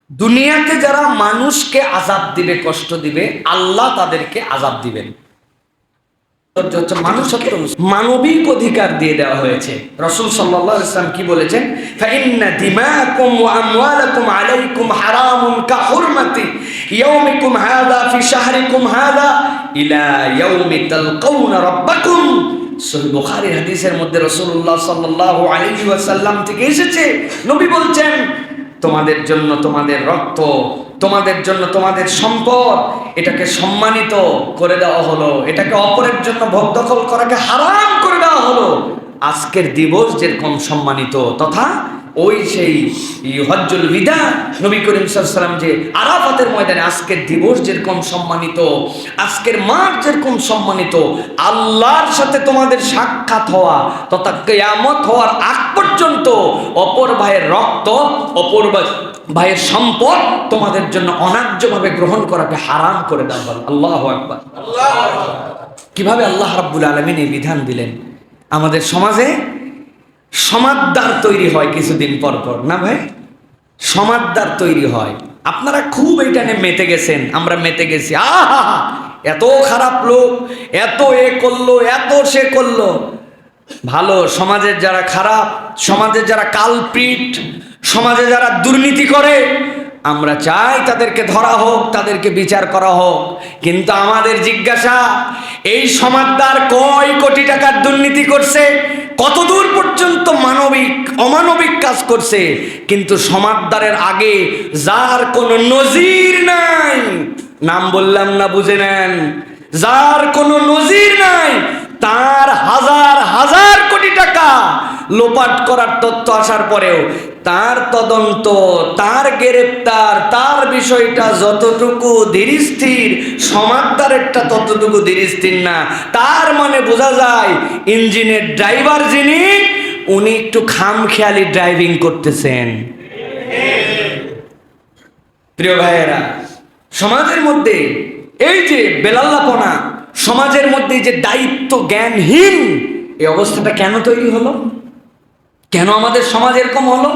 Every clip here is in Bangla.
দুনিয়াতে যারা মানুষকে আযাব দিবে, কষ্ট দিবে, আল্লাহ তাদেরকে আযাব দিবেন। মানুষত্ব, মানবিক অধিকার দিয়ে দেওয়া হয়েছে। রাসূল সাল্লাল্লাহু আলাইহি ওয়াসাল্লাম কি বলেছেন? ফাইন্না দিমাকুম ওয়া আমওয়ালাকুম আলাইকুম হারামুন কাহুরমাতি ইয়াউমিকুম হাযা ফি শাহরিকুম হাযা ইলা ইয়াউমি তালকাউনা রাব্বাকুম। সহিহ বুখারীর হাদিসের মধ্যে রাসূলুল্লাহ সাল্লাল্লাহু আলাইহি ওয়াসাল্লাম থেকে এসেছে, নবী বলছেন, তোমাদের জন্য তোমাদের রক্ত, তোমাদের জন্য তোমাদের সম্পদ, এটাকে সম্মানিত করে দেওয়া হলো, এটাকে অপরের জন্য ভোগ দখল করাকে হারাম করে দেওয়া হলো। আজকের দিবস যেরকম সম্মানিত, তথা ওই সেই হজ্জুল বিদা, নবী করিম সাল্লাল্লাহু আলাইহি ওয়াসাল্লাম যে আরাফাতের ময়দানে আজকের দিবস যেরকম সম্মানিত, আজকের মাঠ যেরকম সম্মানিত, আল্লাহর সাথে তোমাদের সাক্ষাৎ হওয়া তথা কিয়ামত হওয়ার আগ পর্যন্ত অপর ভাইয়ের রক্ত, অপর ভাইয়ের সম্পদ তোমাদের জন্য অন্যায্যভাবে গ্রহণ করাকে হারাম করে দেওয়া হলো। আল্লাহু আকবার। কিভাবে আল্লাহ রাব্বুল আলামিন এই বিধান দিলেন? আমাদের সমাজে সমাজদার তৈরি হয় কিছুদিন পর পর, না ভাই? সমাজদার তৈরি হয়। আপনারা খুব এইটা নিয়ে মেতে গেছেন, আমরা মেতে গেছি। আহা, এত খারাপ লোক, এত এ করলো, এত সে করলো। ভালো, সমাজের যারা খারাপ, সমাজের যারা কালপ্রিট, সমাজে যারা দুর্নীতি করে, আমরা চাই তাদেরকে ধরা হোক, তাদেরকে বিচার করা হোক। কিন্তু আমাদের জিজ্ঞাসা, এই সমাজদার কয় কোটি টাকার দুর্নীতি করছে, কতদূর পর্যন্ত মানবিক অমানবিক কাজ করছে, কিন্তু সমাজদারের আগে যার কোনো নজির নাই, নাম বললাম না, বুঝে নেন, যার কোনো নজির নাই, তার হাজার হাজার কোটি টাকা লোপাট করার তথ্য আসার পরেও তার তদন্ত, তার গ্রেপ্তার, তার বিষয়টা যতটুকু ধীরস্থির, সমাজদারেরটা ততটুকু ধীরস্থির না। তার মানে বোঝা যায় ইঞ্জিনের ড্রাইভার যিনি, উনি একটু খামখেয়ালি ড্রাইভিং করতেছেন। প্রিয় ভাইয়েরা, সমাজের মধ্যে এই যে বেলাল্লাপনা, সমাজের মধ্যে যে দায়িত্ব জ্ঞানহীন, এই অবস্থাটা কেন তৈরি হলো? কেন আমাদের সমাজ এরকম হলো?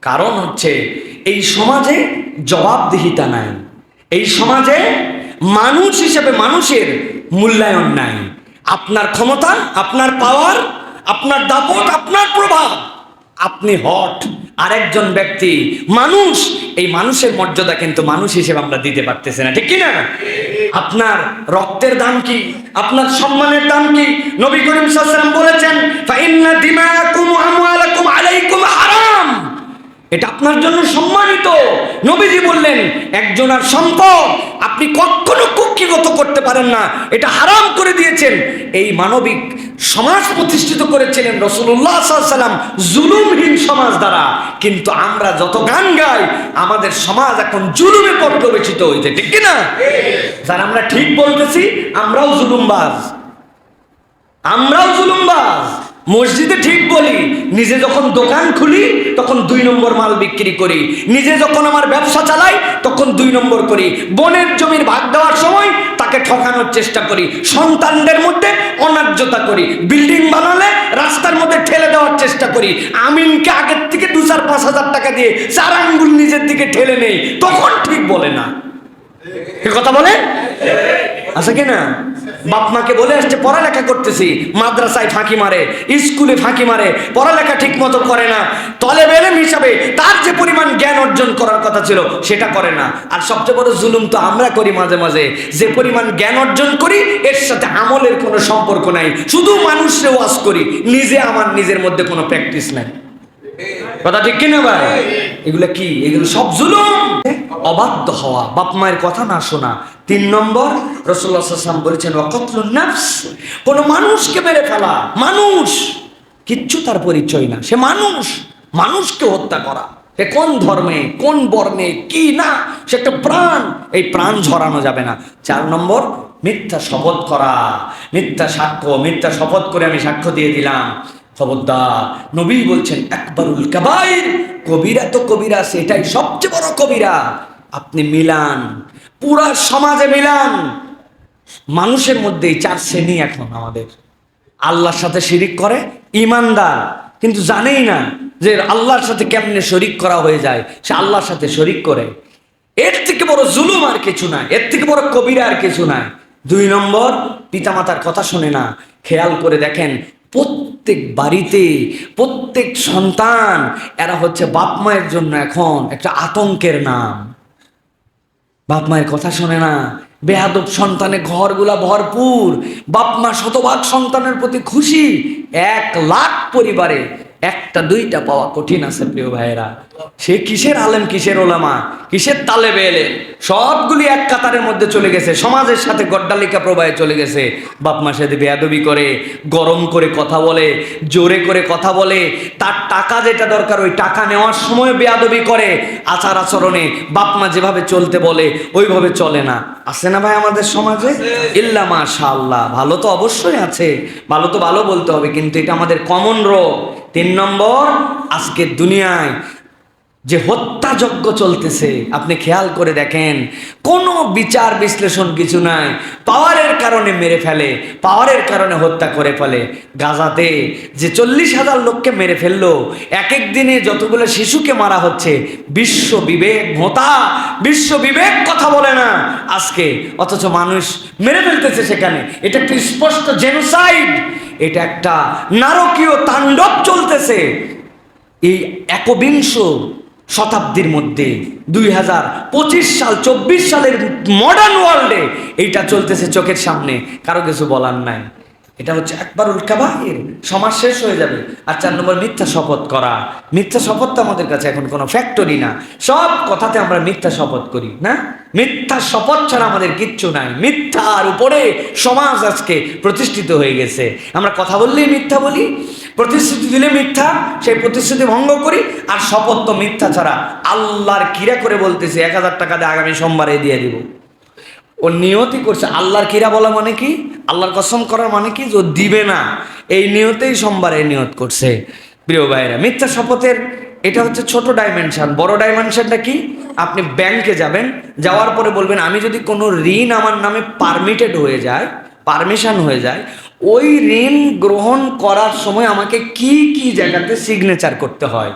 কারণ হচ্ছে এই সমাজে জবাবদিহিতা নাই, এই সমাজে মানুষ হিসেবে মানুষের মূল্যায়ন নাই। আপনার ক্ষমতা, আপনার পাওয়ার, আপনার দাপট, আপনার প্রভাব, আপনি হট, আরেকজন ব্যক্তি মানুষ, এই মানুষের মর্যাদা কিন্তু মানুষ হিসেবে আমরা দিতে পারতেছি না, ঠিক কি না? আপনার রক্তের দাম কি? আপনার সম্মানের দাম কি? নবী করিম সাল্লাল্লাহু আলাইহি ওয়াসাল্লাম বলেছেন, ফাইন্না দিমাকুম ওয়া আমওয়ালাকুম আলাইকুম হারাম, এটা আপনার জন্য সম্মানিত। নবীজি বললেন, একজনের সম্পদ আপনি কখনো কুক্ষিগত করতে পারেন না, এটা হারাম করে দিয়েছেন। এই মানবিক সমাজ প্রতিষ্ঠিত করেছিলেন রাসূলুল্লাহ সাল্লাল্লাহু আলাইহি ওয়াসাল্লাম জুলুমহীন সমাজ দ্বারা। কিন্তু আমরা যত গান গাই, আমাদের সমাজ এখন জুলুমে পর্যবেসিত হয়েছে, ঠিক কি না? যারা আমরা ঠিক বলতেছি, আমরাও জুলুমবাজ, আমরাও জুলুমবাজ। মসজিদে ঠিক বলি, নিজে যখন দোকান খুলি তখন 2 নম্বর মাল বিক্রি করি, নিজে যখন আমার ব্যবসা চালাই তখন 2 নম্বর করি, বোনের জমির ভাগ দেওয়ার সময় তাকে ঠকানোর চেষ্টা করি, সন্তানদের মধ্যে অন্যায্যতা করি, বিল্ডিং বানালে রাস্তার মধ্যে ঠেলে দেওয়ার চেষ্টা করি, আমিনকে আগের থেকে 2-4-5 হাজার টাকা দিয়ে 4 আঙ্গুল নিজের দিকে ঠেলে নেই, তখন ঠিক বলে না। কথা বলে আছে কিনা? বাপ মাকে বলে আসছে পড়ালেখা করতেছি, মাদ্রাসায় ফাঁকি মারে, স্কুলে ফাঁকি মারে, পড়ালেখা ঠিক মতো করে না, তলেব ইলম হিসাবে তার যে পরিমাণ জ্ঞান অর্জন করার কথা ছিল সেটা করে না। আর সবচেয়ে বড় জুলুম তো আমরা করি মাঝে মাঝে, যে পরিমাণ জ্ঞান অর্জন করি এর সাথে আমলের কোনো সম্পর্ক নাই, শুধু মানুষকে ওয়াজ করি, নিজে আমার নিজের মধ্যে কোনো প্র্যাকটিস নাই। কথা ঠিক কিনা ভাই? এগুলো কি? এগুলো সব জুলুম। অবাধ্য হওয়া, বাপ মায়ের কথা না শোনা। 3 নম্বর, রাসূলুল্লাহ সাল্লাল্লাহু আলাইহি ওয়াসাল্লাম বলেছেন ওয়াকাতলুন নাফস, কোন মানুষকে মেরে ফেলা। মানুষ কিচ্ছু তার পরিচয় না, সে মানুষ, মানুষকে হত্যা করা, সে কোন ধর্মে, কোন বর্ণে, কি না, সে একটা প্রাণ, এই প্রাণ ঝরানো যাবে না। 4 নম্বর, মিথ্যা শপথ করা, মিথ্যা সাক্ষ্য, মিথ্যা শপথ করে আমি সাক্ষ্য দিয়ে দিলাম, খবরদার। নবী বলছেন আকবারুল কাবাইর, কবিরা তো কবিরা, সেটাই সবচেয়ে বড় কবিরা। আপনি মিলান, পুরা সমাজে মিলান, মানুষের মধ্যেই 4 শ্রেণী এখন আমাদের। আল্লাহর সাথে শিরিক করে, ইমানদার কিন্তু জানেই না, যে আল্লাহর সাথে কেমনে শরিক করা হয়ে যায়, সে আল্লাহর সাথে শরিক করে। এর থেকে বড় জুলুম আর কিছু নাই, এর থেকে বড় কবিরা আর কিছু নাই। 2 নম্বর, পিতামাতার কথা শোনে না। খেয়াল করে দেখেন, প্রত্যেক বাড়িতে প্রত্যেক সন্তান এরা হচ্ছে বাপ মায়ের জন্য এখন একটা আতঙ্কের নাম। বাপ মায়ের কথা শোনে না, বেয়াদব সন্তানে ঘরগুলা ভরপুর। বাপ মা শতভাগ সন্তানের প্রতি খুশি। 1 লাখ পরিবারে 1টা 2টা পাওয়া কঠিন আছে প্রিয় ভাইয়েরা। সে কিসের আলেম, কিসের ওলামা, কিসের তালেবে এলেম, সবগুলি এক কাতারের মধ্যে চলে গেছে, সমাজের সাথে গড্ডালিকা প্রবাহে চলে গেছে। বাপ মার সাথে বেয়াদবি করে, গরম করে কথা বলে, জোরে করে কথা বলে, তার টাকা যেটা দরকার ওই টাকা নেওয়ার সময় বেয়াদবি করে। আচার আচরণে বাপ মা যেভাবে চলতে বলে ওইভাবে চলে না। আছে না ভাই আমাদের সমাজে? ইল্লা মাশাআল্লাহ, ভালো তো অবশ্যই আছে, ভালো তো ভালো বলতে হবে, কিন্তু এটা আমাদের কমন রোগ। 3 নম্বর, আজকের দুনিয়ায় যে হত্যাযজ্ঞ চলতেছে, আপনি খেয়াল করে দেখেন, কোনো বিচার বিশ্লেষণ কিছু নাই। পাওয়ারের কারণে মেরে ফেলে, পাওয়ারের কারণে হত্যা করে ফেলে। গাজাতে যে 40,000 লোককে মেরে ফেললো, এক এক দিনে যতগুলো শিশুকে মারা হচ্ছে, বিশ্ব বিবেক ভোঁতা, বিশ্ব বিবেক কথা বলে না আজকে, অথচ মানুষ মেরে ফেলতেছে সেখানে। এটা একটি স্পষ্ট জেনোসাইড, এটা একটা নারকীয় তাণ্ডব চলতেছে। এই 21 শতাব্দীর মধ্যে 2025 সাল 24 সালের মডার্ন ওয়ার্ল্ডে এইটা চলতেছে চোখের সামনে, কারো কিছু বলার নাই। এটা হচ্ছে আকবারুল কাবাইর, সমাজ শেষ হয়ে যাবে। আর 4 নম্বর, মিথ্যা শপথ করা। মিথ্যা শপথ তো আমাদের কাছে এখন কোনো ফ্যাক্টরি না, সব কথাতে আমরা মিথ্যা শপথ করি না। মিথ্যা শপথ ছাড়া আমাদের কিচ্ছু নাই। মিথ্যার উপরে সমাজ আজকে প্রতিষ্ঠিত হয়ে গেছে। আমরা কথা বললেই মিথ্যা বলি, প্রতিশ্রুতি দিলে মিথ্যা, সেই প্রতিশ্রুতি ভঙ্গ করি। আর শপথ তো মিথ্যা ছাড়া। আল্লাহর কিরা করে বলতেছে 1000 টাকা দিয়ে আগামী সোমবারে দিয়ে দিব, ও নিয়তি করছে। আল্লাহর কিরা বলা মানে কি? আল্লাহর কসম করার মানে কি? যে দিবে না, এই নিয়তেই সোমবারে নিয়ত করছে। প্রিয় ভাইরা, মিথ্যা শপথের এটা হচ্ছে ছোট ডাইমেনশন। বড় ডাইমেনশনটা কি? আপনি ব্যাংকে যাবেন, যাওয়ার পরে বলবেন আমি যদি কোনো ঋণ আমার নামে পারমিটেড হয়ে যায়, পারমিশন হয়ে যায়, ওই ঋণ গ্রহণ করার সময় আমাকে কি কি জায়গাতে সিগনেচার করতে হয়।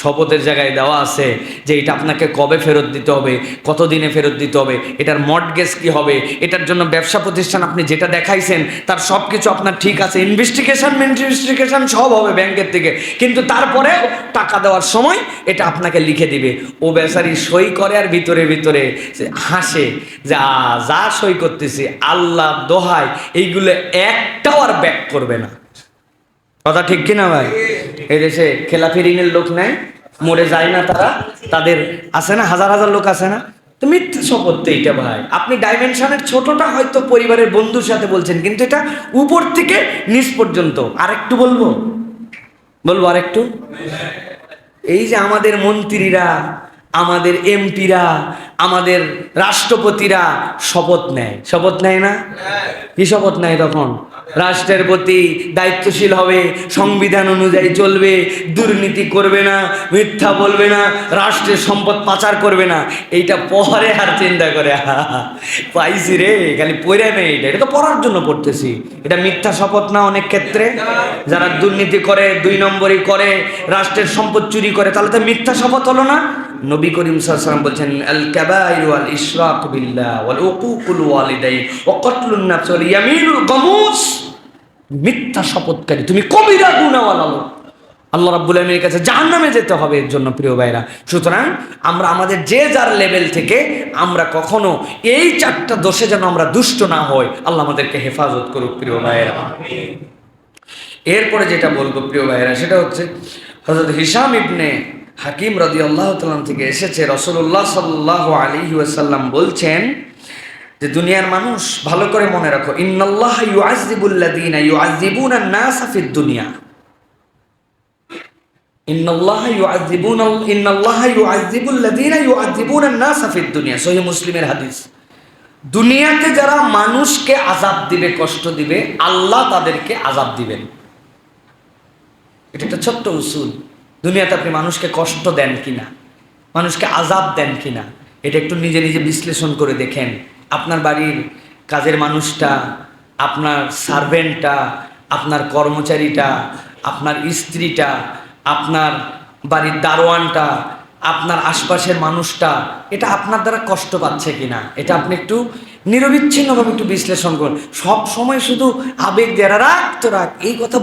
শপথের জায়গায় দেওয়া আছে যে এটা আপনাকে কবে ফেরত দিতে হবে, কত দিনে ফেরত দিতে হবে, এটার মর্টগেজ কি হবে, এটার জন্য ব্যবসা প্রতিষ্ঠান আপনি যেটা দেখাইছেন তার সব কিছু আপনার ঠিক আছে, ইনভেস্টিগেশন সব হবে ব্যাংকের থেকে, কিন্তু তারপরে টাকা দেওয়ার সময় এটা আপনাকে লিখে দিবে। ও বেচারি সই করে আর ভিতরে ভিতরে হাসে যে যা সই করতেছি আল্লাহ দোহাই এইগুলো একটাও আর ব্যাক করবে না। কথা ঠিক কিনা ভাই? এই দেশে খেলাফি ঋণের লোক নাই, মরে যায় না তারা, তাদের আছে না, হাজার হাজার লোক আছে না। তো মিথ্যা শপথ তো এইটা ভাই। আপনি ডাইমেনশনের ছোটটা হয়তো পরিবারের বন্ধুর সাথে বলছেন, কিন্তু এটা উপর থেকে নিচ পর্যন্ত। আরেকটু বলবো আরেকটু, এই যে আমাদের মন্ত্রীরা, আমাদের এমপিরা, আমাদের রাষ্ট্রপতিরা শপথ নেয় না? কি শপথ নেয় তখন? রাষ্ট্রের প্রতি দায়িত্বশীল হবে, সংবিধান অনুযায়ী চলবে, দুর্নীতি করবে না, মিথ্যা বলবে না, রাষ্ট্রের সম্পদ পাচার করবে না। এইটা পরে আর চিন্তা করে পাইছি রে, খালি পড়ে নেই, এটা তো পড়ার জন্য পড়তেছি। এটা মিথ্যা শপথ না? অনেক ক্ষেত্রে যারা দুর্নীতি করে, 2 নম্বরই করে, রাষ্ট্রের সম্পদ চুরি করে, তাহলে তো মিথ্যা শপথ হলো না? নবী করিম সাল্লাল্লাহু আলাইহি ওয়াসাল্লাম বলছেন আল কাবাইরু ওয়াল ইশরাক বিল্লাহ ওয়াল উকুকুল ওয়ালিদাইন ওয়া কতলুন নাফস ওয়াল ইয়ামিনুল গামুস। মিথ্যা শপথকারী তুমি কবিরা গুনাহওয়ালা লোক, আল্লাহ রাব্বুল আলামিনের কাছে জাহান্নামে যেতে হবে এর জন্য। প্রিয় ভাইরা, সুতরাং আমরা আমাদের যে যার লেভেল থেকে আমরা কখনো এই 4টা দোষে যেন আমরা দুষ্ট না হই। আল্লাহ আমাদেরকে হেফাজত করুক প্রিয় ভাইরা। এরপরে যেটা বলবো প্রিয় ভাইরা, সেটা হচ্ছে হযরত হিশাম ইবনে হাকিম রাদিয়াল্লাহু তাআলা থেকে এসেছে, রাসূলুল্লাহ সাল্লাল্লাহু আলাইহি ওয়াসাল্লাম বলছেন যে দুনিয়ার মানুষ ভালো করে মনে রাখো, ইন্নাল্লাহা ইউআযযিবুল্লাযীনা ইউআযযিবুনান নাসা ফিদ দুনিয়া। ইন্নাল্লাহা ইউআযযিবুল্লাযীনা ইউআযযিবুনান নাসা ফিদ দুনিয়া, সহিহ মুসলিমের হাদিস। দুনিয়াতে যারা মানুষকে আযাব দিবে, কষ্ট দিবে, আল্লাহ তাদেরকে আযাব দিবেন। এটা একটা ছোট্ট উসুল। দুনিয়াতে আপনি মানুষকে কষ্ট দেন কিনা, মানুষকে আযাব দেন কিনা, এটা একটু নিজে নিজে বিশ্লেষণ করে দেখেন। আপনার বাড়ির কাজের মানুষটা, আপনার সার্ভেন্টটা, আপনার কর্মচারীটা, আপনার স্ত্রীটা, আপনার বাড়ির দারোয়ানটা, আপনার আশপাশের মানুষটা, এটা আপনার দ্বারা কষ্ট পাচ্ছে কিনা, এটা আপনি একটু নিরবিচ্ছিন্নভাবে একটু বিশ্লেষণ করুন। সব সময় শুধু আবেগ দিয়ে রাখ তো রাখ এই কথা